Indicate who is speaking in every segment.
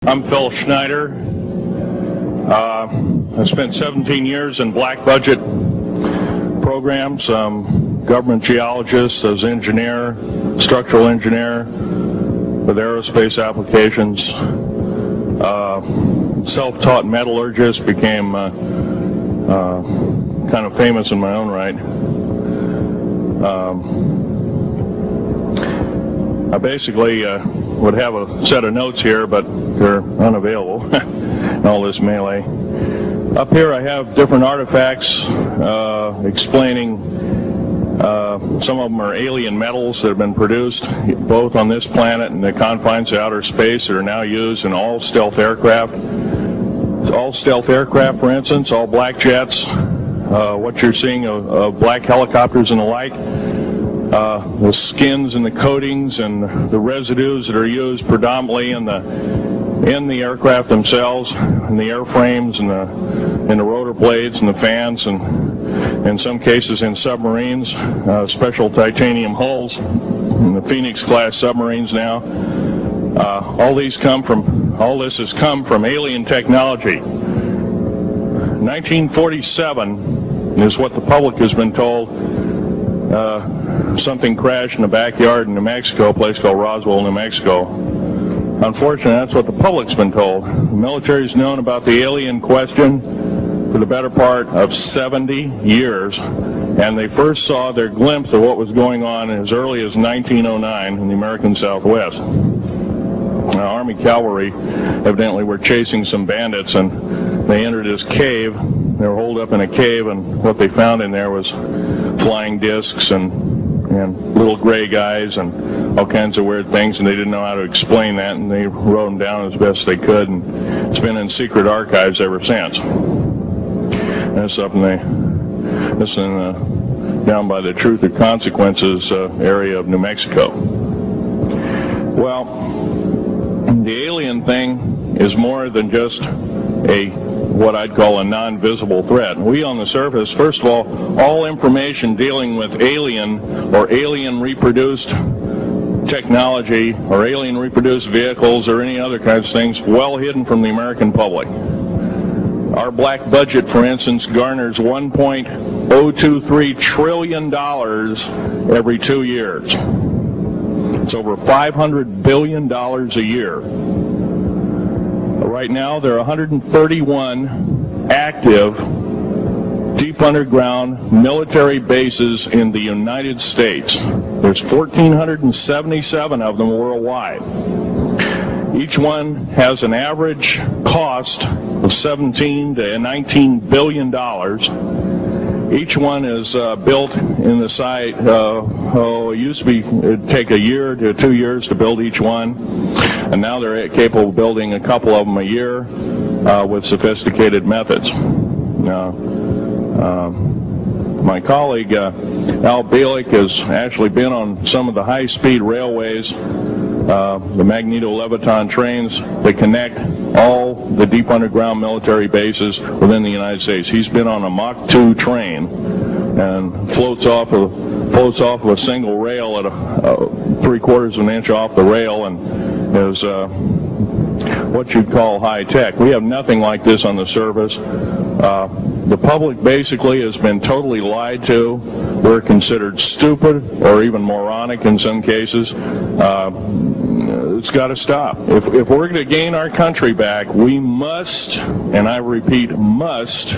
Speaker 1: I'm Phil Schneider. I spent 17 years in black budget programs, government geologist, as engineer, structural engineer with aerospace applications. Self-taught metallurgist, became kind of famous in my own right. I basically would have a set of notes here, but they're unavailable in all this melee. Up here I have different artifacts explaining some of them are alien metals that have been produced both on this planet and the confines of outer space that are now used in all stealth aircraft. All stealth aircraft, for instance, all black jets, what you're seeing of black helicopters and the like. The skins and the coatings and the residues that are used predominantly in the aircraft themselves, in the airframes and the rotor blades and the fans, and in some cases in submarines, special titanium hulls in the Phoenix class submarines now. All this has come from alien technology. 1947 is what the public has been told. Something crashed in the backyard in New Mexico, a place called Roswell, New Mexico. Unfortunately, that's what the public's been told. The military's known about the alien question for the better part of 70 years, and they first saw their glimpse of what was going on as early as 1909 in the American Southwest. Army cavalry evidently were chasing some bandits, and they entered this cave. They were holed up in a cave, and what they found in there was flying discs and little gray guys and all kinds of weird things, and they didn't know how to explain that, and they wrote them down as best they could, and it's been in secret archives ever since. That's up down by the Truth or Consequences area of New Mexico. Well, the alien thing is more than just what I'd call a non-visible threat. We on the surface, first of all information dealing with alien or alien reproduced technology or alien reproduced vehicles or any other kinds of things, well hidden from the American public. Our black budget, for instance, garners $1.023 trillion every 2 years. It's over $500 billion a year. Right now, there are 131 active deep underground military bases in the United States. There's 1,477 of them worldwide. Each one has an average cost of $17 to $19 billion. Each one is built in the site. It used to it'd take a year to 2 years to build each one, and now they're capable of building a couple of them a year with sophisticated methods. My colleague Al Bielek has actually been on some of the high-speed railways, the magneto-leviton trains that connect all the deep underground military bases within the United States. He's been on a Mach 2 train and floats off of a single rail at 3/4 of an inch off the rail, and is what you'd call high tech. We have nothing like this on the surface. The public basically has been totally lied to. We're considered stupid or even moronic in some cases. It's got to stop. If we're going to gain our country back, we must, and I repeat, must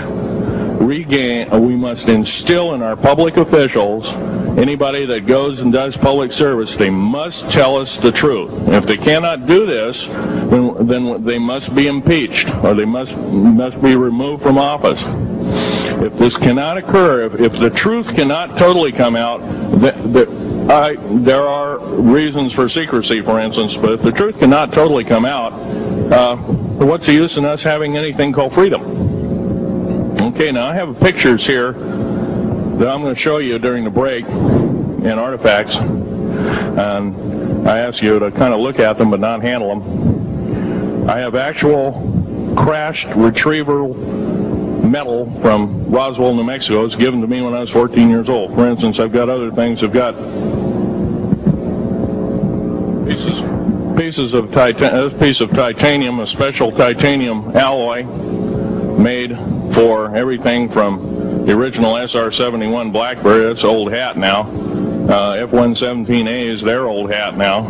Speaker 1: instill in our public officials, anybody that goes and does public service, they must tell us the truth. If they cannot do this, then they must be impeached, or they must be removed from office. If this cannot occur, if the truth cannot totally come out, there are reasons for secrecy, for instance, but if the truth cannot totally come out, what's the use in us having anything called freedom? Okay, now I have pictures here that I'm going to show you during the break in artifacts, and I ask you to kind of look at them but not handle them. I have actual crashed retrieval metal from Roswell, New Mexico. It's given to me when I was 14 years old. For instance, I've got other things. I've got pieces This piece of titanium, a special titanium alloy made for everything from the original SR-71 Blackberry, that's old hat now, F-117A is their old hat now.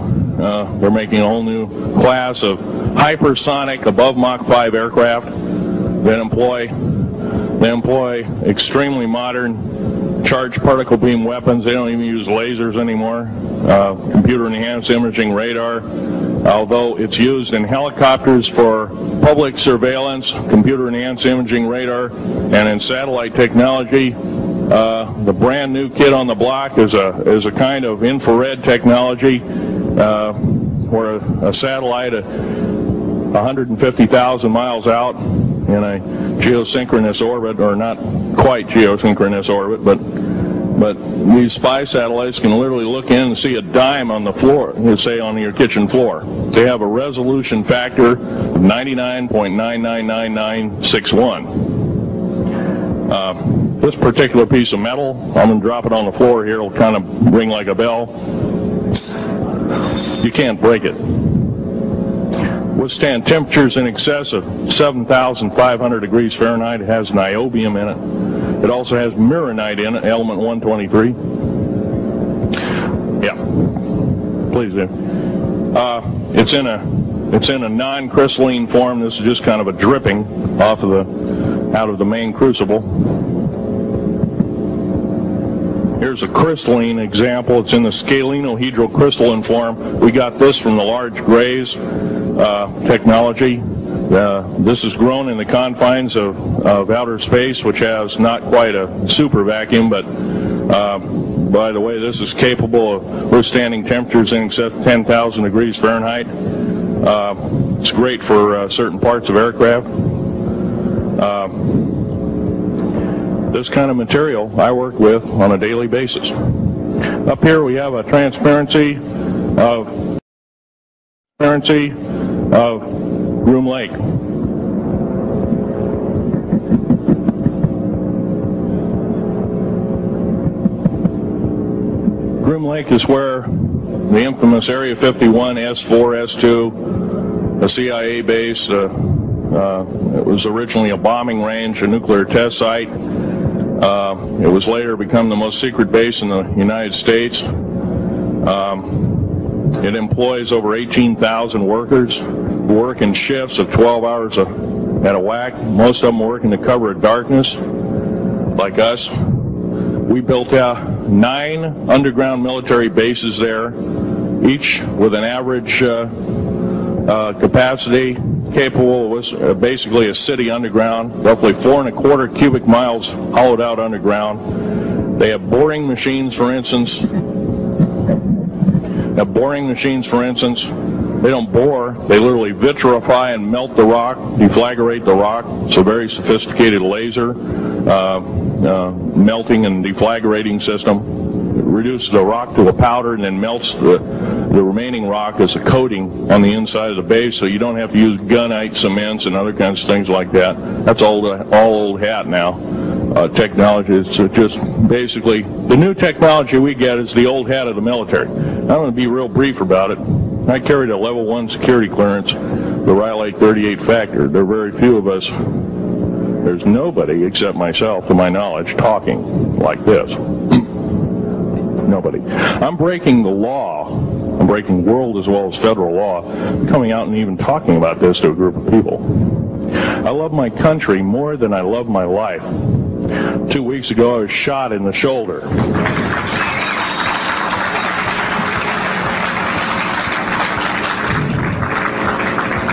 Speaker 1: They're making a whole new class of hypersonic above Mach 5 aircraft that employ extremely modern charged particle beam weapons. They don't even use lasers anymore. Computer-enhanced imaging radar, although it's used in helicopters for public surveillance, computer-enhanced imaging radar, and in satellite technology. The brand new kid on the block is a kind of infrared technology where a satellite 150,000 miles out in a geosynchronous orbit, or not quite geosynchronous orbit, but these spy satellites can literally look in and see a dime on the floor, say on your kitchen floor. They have a resolution factor of 99.999961. This particular piece of metal, I'm going to drop it on the floor here, it'll kind of ring like a bell. You can't break it. Withstand temperatures in excess of 7,500 degrees Fahrenheit. It has niobium in it. It also has mironite in it, element 123. Yeah, please do. It's in a non-crystalline form. This is just kind of a dripping out of the main crucible. Here's a crystalline example. It's in the scalenohedral-crystalline form. We got this from the large grays technology. This is grown in the confines of outer space, which has not quite a super vacuum, but by the way, this is capable of withstanding temperatures in excess of 10,000 degrees Fahrenheit. It's great for certain parts of aircraft. This kind of material I work with on a daily basis. Up here we have a transparency of Groom Lake. Groom Lake is where the infamous Area 51, S4, S2, a CIA base, it was originally a bombing range, a nuclear test site. It was later become the most secret base in the United States. It employs over 18,000 workers who work in shifts of 12 hours at a whack. Most of them work in the cover of darkness, like us. We built 9 underground military bases there, each with an average capacity capable of basically a city underground, roughly 4¼ cubic miles hollowed out underground. They have boring machines, for instance. They don't bore, they literally vitrify and melt the rock, deflagrate the rock. It's a very sophisticated laser melting and deflagrating system. It reduces the rock to a powder and then melts the remaining rock as a coating on the inside of the base, so you don't have to use gunite cements and other kinds of things like that. That's all old hat now. Technology is just basically the new technology we get is the old hat of the military. I'm going to be real brief about it. I carried a level 1 security clearance, the Rylate 38 factor. There are very few of us. There's nobody except myself, to my knowledge, talking like this. Nobody. I'm breaking the law. I'm breaking world as well as federal law, coming out and even talking about this to a group of people. I love my country more than I love my life. 2 weeks ago, I was shot in the shoulder.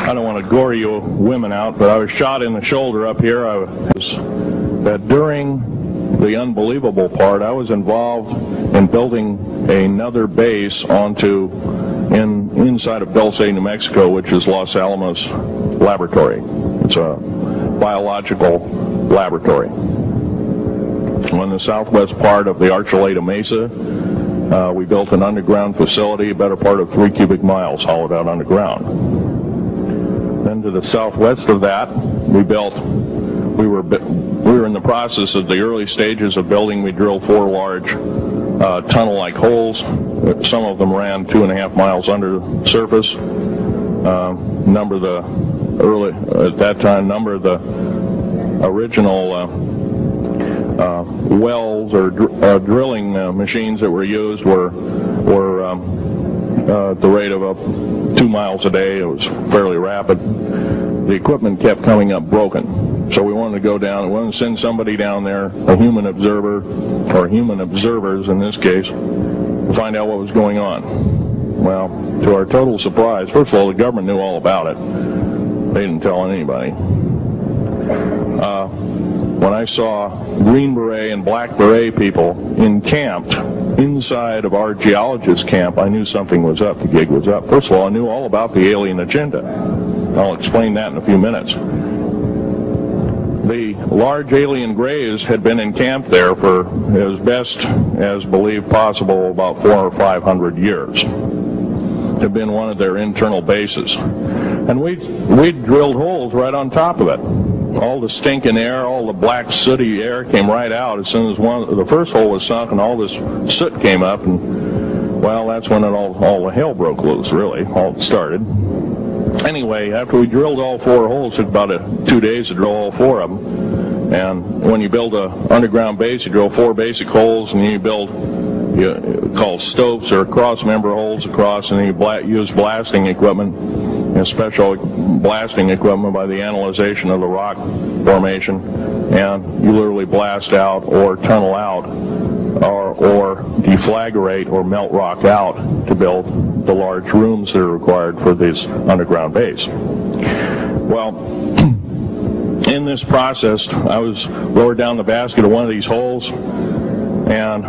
Speaker 1: I don't want to gore you women out, but I was shot in the shoulder up here. That during the unbelievable part, I was involved in building another base inside of Dulce, New Mexico, which is Los Alamos Laboratory. It's a biological laboratory. On the southwest part of the Archuleta Mesa, we built an underground facility, a better part of 3 cubic miles hollowed out underground. Then to the southwest of that, we were in the process of the early stages of building. We drilled 4 large tunnel-like holes. Some of them ran 2.5 miles under the surface. Number of the original wells or drilling machines that were used were at the rate of 2 miles a day. It was fairly rapid. The equipment kept coming up broken. So we wanted to go down, we wanted to send somebody down there, a human observer, or human observers in this case, to find out what was going on. Well, to our total surprise, first of all, the government knew all about it. They didn't tell anybody. When I saw Green Beret and Black Beret people encamped inside of our geologist camp, I knew something was up, the gig was up. First of all, I knew all about the alien agenda. I'll explain that in a few minutes. The large alien grays had been encamped there for as best as believed possible about 400 or 500 years. Had been one of their internal bases. And we drilled holes right on top of it. All the stinking air, all the black sooty air came right out as soon as the first hole was sunk, and all this soot came up, and well, that's when all the hell broke loose, really, all started. Anyway, after we drilled all 4 holes, it took about 2 days to drill all 4 of them. And when you build an underground base, you drill 4 basic holes, and then you build called stopes or cross-member holes across, and then you use blasting equipment, special blasting equipment by the analyzation of the rock formation, and you literally blast out or tunnel out or deflagrate or melt rock out to build the large rooms that are required for this underground base. Well, in this process, I was lowered down the basket of one of these holes, and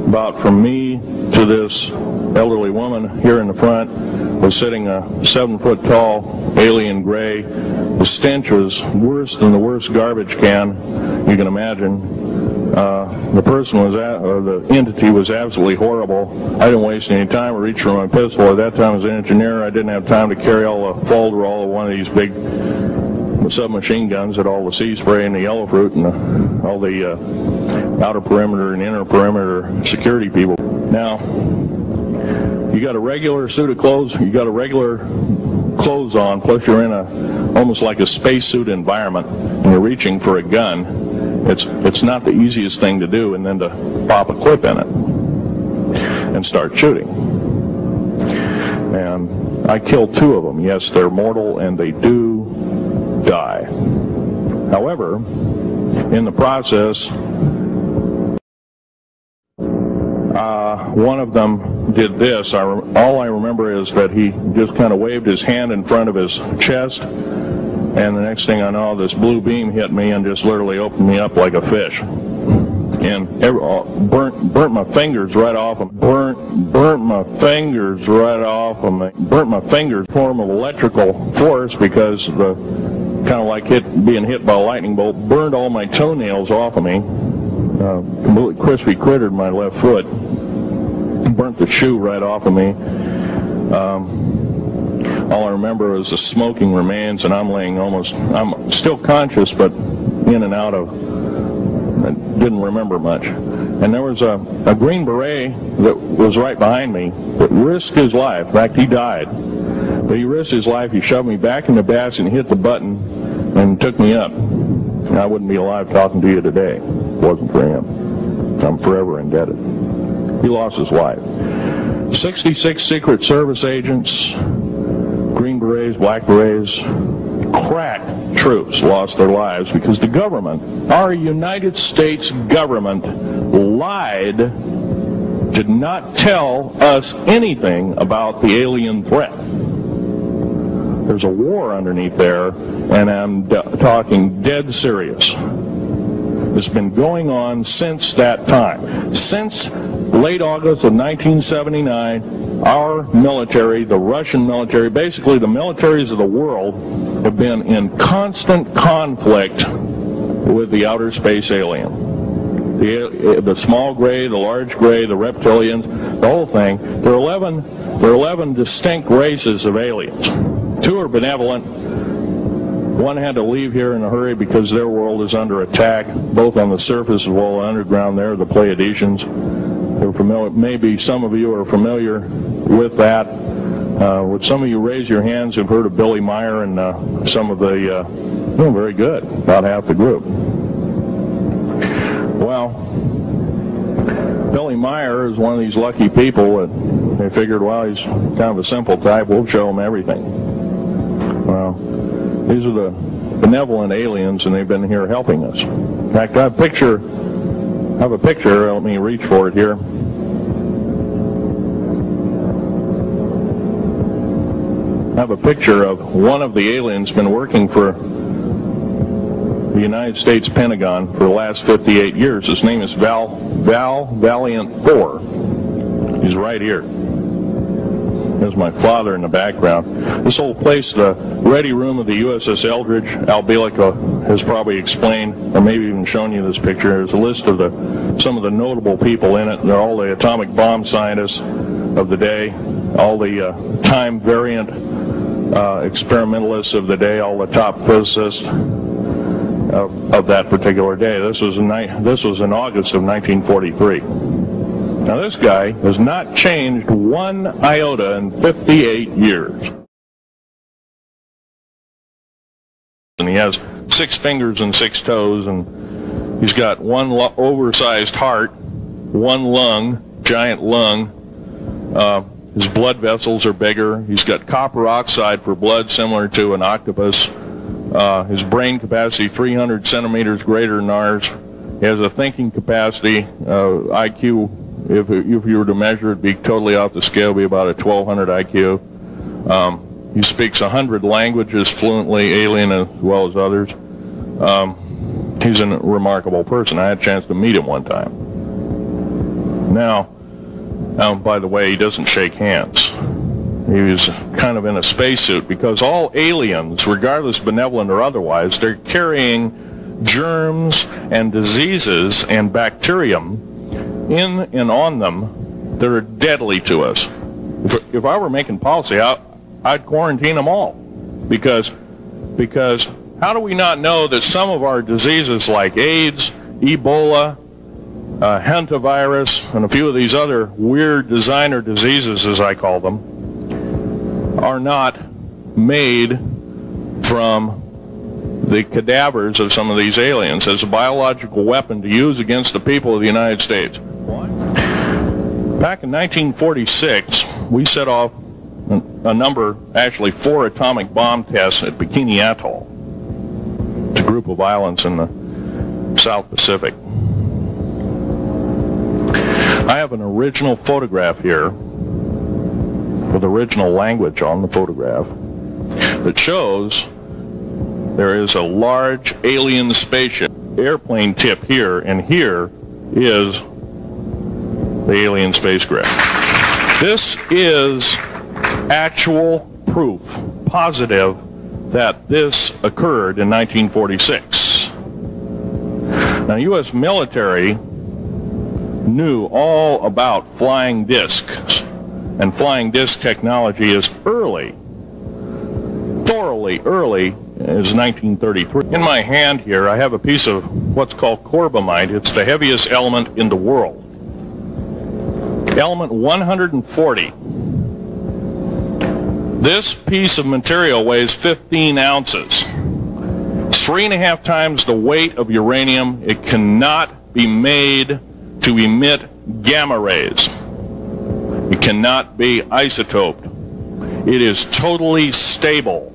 Speaker 1: about from me to this elderly woman here in the front was sitting a 7-foot-tall alien gray. The stench was worse than the worst garbage can you can imagine. The person was the entity was absolutely horrible. I didn't waste any time. I reached for my pistol. At that time, as an engineer, I didn't have time to carry all the folderol of one of these big submachine guns that all the sea spray and the yellow fruit and all the outer perimeter and inner perimeter security people. Now, you got a regular suit of clothes, you got a regular clothes on, plus you're in almost like a spacesuit environment, and you're reaching for a gun. It's not the easiest thing to do, and then to pop a clip in it and start shooting. And I killed 2 of them. Yes, they're mortal, and they do die. However, in the process, one of them did this. All I remember is that he just kind of waved his hand in front of his chest, and the next thing I know, this blue beam hit me and just literally opened me up like a fish, and burnt my fingers right off them. Burnt my fingers right off them. Burnt my fingers form of electrical force because the kind of like being hit by a lightning bolt. Burned all my toenails off of me. Completely crispy crittered my left foot. Burnt the shoe right off of me. All I remember is the smoking remains, and I'm still conscious, but in and out of, I didn't remember much. And there was a Green Beret that was right behind me that risked his life. In fact, he died. But he risked his life. He shoved me back in the basket and hit the button and took me up. And I wouldn't be alive talking to you today if it wasn't for him. I'm forever indebted. He lost his life. 66 Secret Service agents, Green Berets, Black Berets, crack troops lost their lives because the government, our United States government, lied, did not tell us anything about the alien threat. There's a war underneath there, and I'm talking dead serious. It's been going on since that time. Since late August of 1979, our military, the Russian military, basically the militaries of the world, have been in constant conflict with the outer space alien. The small gray, the large gray, the reptilians, the whole thing. There are 11 distinct races of aliens. 2 are benevolent. 1 had to leave here in a hurry because their world is under attack, both on the surface as well as underground. There, the Pleiadians. You're familiar, maybe some of you are familiar with that. Would some of you raise your hands who've heard of Billy Meyer and some of the, very good, about half the group. Well, Billy Meyer is one of these lucky people that they figured, well, he's kind of a simple type, we'll show him everything. Well, these are the benevolent aliens, and they've been here helping us. In fact, I have a picture, let me reach for it here. I have a picture of one of the aliens been working for the United States Pentagon for the last 58 years. His name is Valiant Thor. He's right here. There's my father in the background. This whole place, the ready room of the USS Eldridge, Al Bielek has probably explained, or maybe even shown you this picture. There's a list of some of the notable people in it. They're all the atomic bomb scientists of the day, all the time variant experimentalists of the day, all the top physicists of that particular day. This was in August of 1943. Now this guy has not changed one iota in 58 years. And he has 6 fingers and 6 toes, and he's got one oversized heart, one lung, giant lung. His blood vessels are bigger. He's got copper oxide for blood, similar to an octopus. His brain capacity 300 centimeters greater than ours. He has a thinking capacity, IQ. If you were to measure it, be totally off the scale, be about a 1200 IQ. He speaks 100 languages fluently, alien as well as others. He's a remarkable person. I had a chance to meet him one time. Now, by the way, he doesn't shake hands. He was kind of in a spacesuit, because all aliens, regardless benevolent or otherwise, they're carrying germs and diseases and bacterium in and on them that are deadly to us. If I were making policy, I'd quarantine them all, because how do we not know that some of our diseases like AIDS, Ebola, hantavirus, and a few of these other weird designer diseases, as I call them, are not made from the cadavers of some of these aliens as a biological weapon to use against the people of the United States? Back in 1946, we set off a number, actually 4 atomic bomb tests at Bikini Atoll. It's a group of islands in the South Pacific. I have an original photograph here with original language on the photograph that shows there is a large alien spaceship airplane tip here, and here is the alien spacecraft. This is actual proof, positive, that this occurred in 1946. Now, U.S. military knew all about flying discs, and flying disc technology is thoroughly early as 1933. In my hand here, I have a piece of what's called corbamite. It's the heaviest element in the world. Element 140. This piece of material weighs 15 ounces. It's 3.5 times the weight of uranium. It cannot be made to emit gamma rays. It cannot be isotoped. It is totally stable.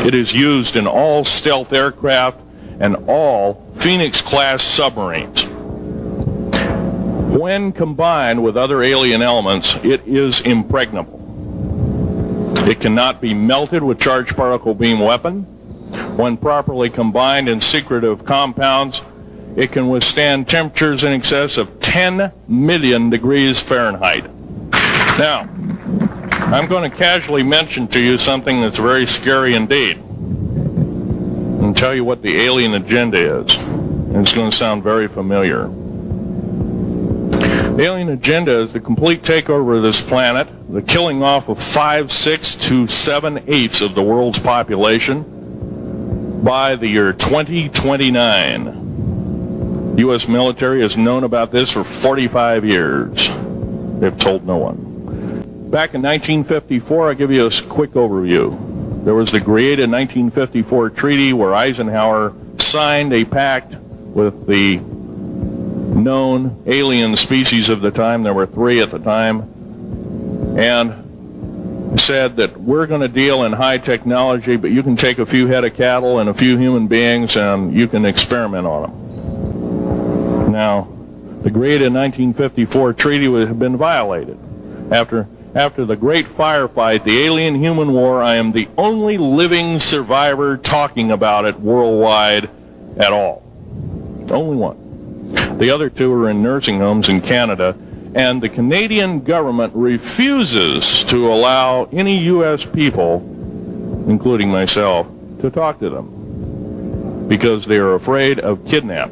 Speaker 1: It is used in all stealth aircraft and all Phoenix-class submarines. When combined with other alien elements, it is impregnable. It cannot be melted with charged particle beam weapon. When properly combined in secretive compounds, it can withstand temperatures in excess of 10 million degrees Fahrenheit. Now, I'm going to casually mention to you something that's very scary indeed, and tell you what the alien agenda is. And it's going to sound very familiar. The alien agenda is the complete takeover of this planet, the killing off of 5, 6 to 7/8 of the world's population by the year 2029. U.S. military has known about this for 45 years. They've told no one. Back in 1954, I'll give you a quick overview. There was the created 1954 treaty where Eisenhower signed a pact with the known alien species of the time. There were 3 at the time. And said that we're going to deal in high technology, but you can take a few head of cattle and a few human beings and you can experiment on them. Now, the created 1954 treaty had been violated. After the great firefight, the alien-human war, I am the only living survivor talking about it worldwide at all. Only one. The other 2 are in nursing homes in Canada, and the Canadian government refuses to allow any U.S. people, including myself, to talk to them because they are afraid of kidnap.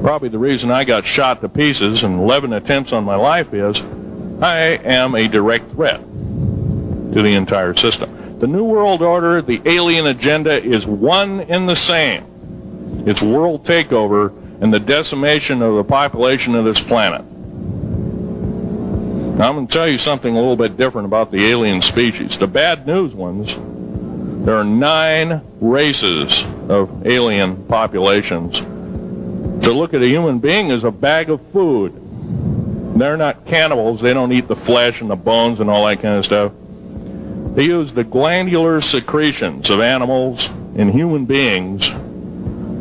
Speaker 1: Probably the reason I got shot to pieces and 11 attempts on my life is I am a direct threat to the entire system. The New World Order, the alien agenda is one and the same. It's world takeover and the decimation of the population of this planet. Now, I'm going to tell you something a little bit different about the alien species. The bad news ones, there are 9 races of alien populations. To look at a human being as a bag of food. They're not cannibals. They don't eat the flesh and the bones and all that kind of stuff. They use the glandular secretions of animals and human beings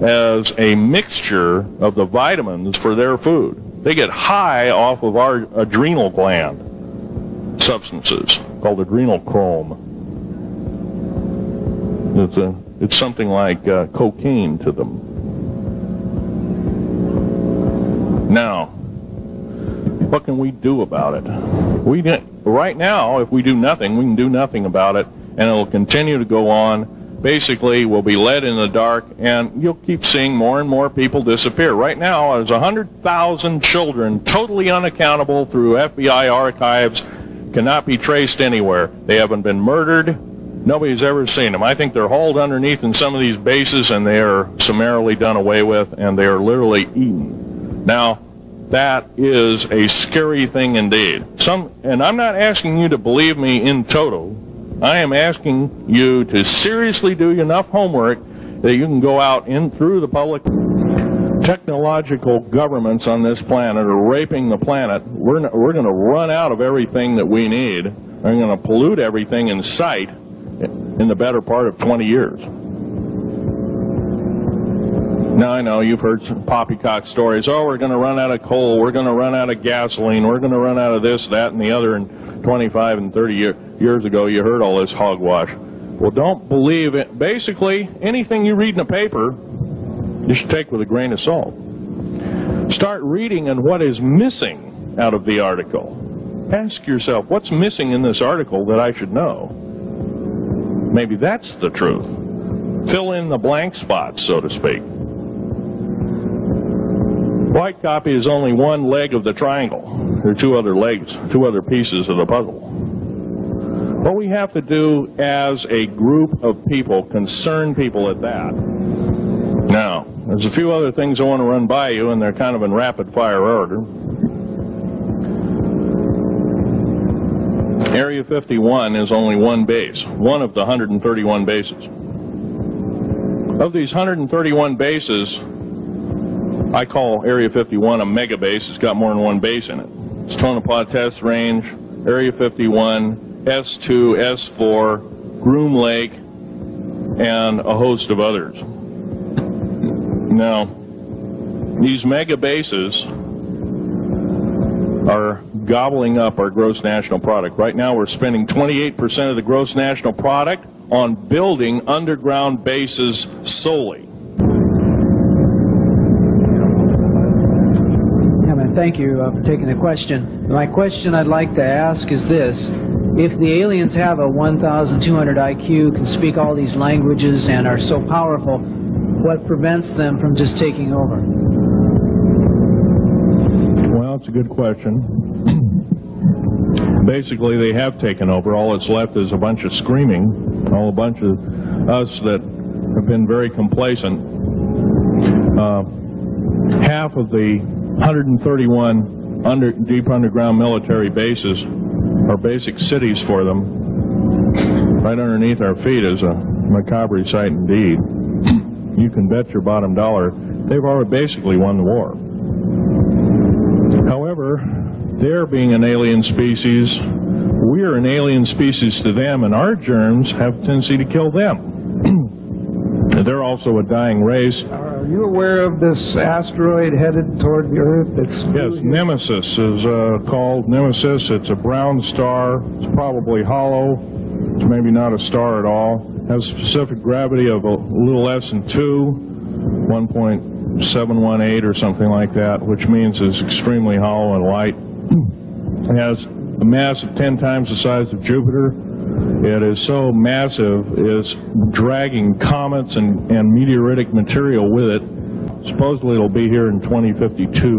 Speaker 1: as a mixture of the vitamins for their food. They get high off of our adrenal gland substances called adrenochrome. It's something like cocaine to them. Now, what can we do about it? Right now, if we do nothing, we can do nothing about it, and it'll continue to go on. Basically, we'll be led in the dark, and you'll keep seeing more and more people disappear. Right now, there's 100,000 children totally unaccountable through FBI archives, cannot be traced anywhere. They haven't been murdered. Nobody's ever seen them. I think they're hauled underneath in some of these bases, and they are summarily done away with, and they are literally eaten. Now, that is a scary thing indeed. And I'm not asking you to believe me in toto. I am asking you to seriously do enough homework that you can go out in through the public. Technological governments on this planet are raping the planet. We're going to run out of everything that we need. We're going to pollute everything in sight in the better part of 20 years. Now, I know you've heard some poppycock stories. Oh, we're going to run out of coal. We're going to run out of gasoline. We're going to run out of this, that, and the other. And 25 and 30 years ago, you heard all this hogwash. Well, don't believe it. Basically, anything you read in a paper, you should take with a grain of salt. Start reading on what is missing out of the article. Ask yourself, what's missing in this article that I should know? Maybe that's the truth. Fill in the blank spots, so to speak. White copy is only one leg of the triangle. There are 2 other legs, 2 other pieces of the puzzle. What we have to do as a group of people, concerned people at that. Now, there's a few other things I want to run by you, and they're kind of in rapid fire order. Area 51 is only one base, one of the 131 bases. Of these 131 bases, I call Area 51 a mega base. It's got more than one base in it. It's Tonopah Test Range, Area 51, S2, S4, Groom Lake, and a host of others. Now, these mega bases are gobbling up our gross national product. Right now we're spending 28% of the gross national product on building underground bases solely.
Speaker 2: Thank you for taking the question. My question I'd like to ask is this. If the aliens have a 1,200 IQ, can speak all these languages, and are so powerful, what prevents them from just taking over?
Speaker 1: Well, it's a good question. Basically, they have taken over. All that's left is a bunch of screaming, a bunch of us that have been very complacent. half of the 131 deep underground military bases are basic cities for them. Right underneath our feet is a macabre sight indeed. You can bet your bottom dollar they've already basically won the war. However, they're being an alien species, we are an alien species to them, and our germs have a tendency to kill them. They're also a dying race.
Speaker 3: Are you aware of this asteroid headed toward the Earth?
Speaker 1: Yes, Nemesis is called Nemesis. It's a brown star. It's probably hollow. It's maybe not a star at all. Has a specific gravity of a little less than 1.718 or something like that, which means it's extremely hollow and light. It has a mass of 10 times the size of Jupiter. It is so massive, it's dragging comets and meteoritic material with it. Supposedly it'll be here in 2052.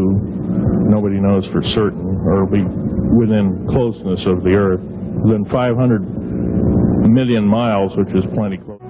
Speaker 1: Nobody knows for certain, or it'll be within closeness of the Earth, within 500 million miles, which is plenty close.